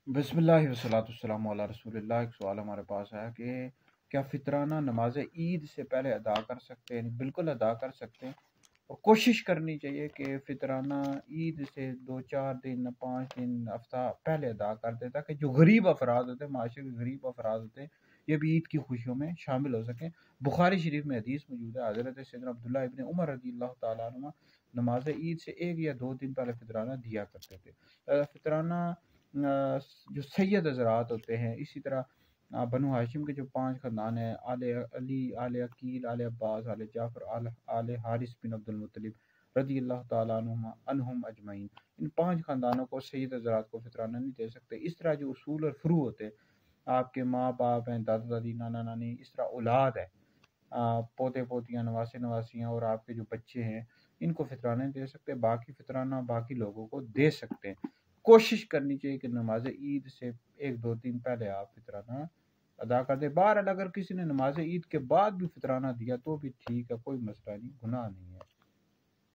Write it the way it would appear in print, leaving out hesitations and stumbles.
बिस्मिल्लाह वस्सलातु वस्सलामु अला रसूलिल्लाह। एक सवाल हमारे पास है कि क्या फितराना नमाज ईद से पहले अदा कर सकते हैं? बिल्कुल अदा कर सकते हैं और कोशिश करनी चाहिए कि फितराना ईद से 2-4 दिन 5 दिन हफ्ता पहले अदा कर दे, ताकि जो गरीब अफराद होते हैं, माशरे के गरीब अफराद होते हैं, ये भी ईद की खुशियों में शामिल हो सकें। बुखारी शरीफ में हदीस मौजूद है, हज़रत सैयदना अब्दुल्लाह इब्न उमर रज़ी अल्लाह तआला अन्हुमा नमाज ईद से 1 या 2 दिन पहले फितराना दिया करते थे। फितराना जो सैयद हज़रात होते हैं, इसी तरह बनु हाशिम के जो 5 ख़ानदान हैं, आले अली, आले अकील, आले अब्बास, आले जाफ़र, आले हारिस बिन अब्दुल मुत्तलिब रज़ी अल्लाह तआला अन्हुम अजमईन, इन 5 ख़ानदानों को सैयद हज़रात को फितराना नहीं दे सकते। इस तरह जो उसूल और फ़ुरू होते हैं, आपके माँ बाप हैं, दादा दादी, नाना नानी, इस तरह औलाद है, पोते पोतियाँ, नवासे नवासियाँ और आपके जो बच्चे हैं, इनको फितराना नहीं दे सकते। बाकी फितराना बाकी लोगों को दे सकते हैं। कोशिश करनी चाहिए कि नमाज ईद से 1-2 दिन पहले आप फितराना अदा कर दें। बहरहाल अगर किसी ने नमाज ईद के बाद भी फितराना दिया तो भी ठीक है, कोई मसला नहीं, गुनाह नहीं है।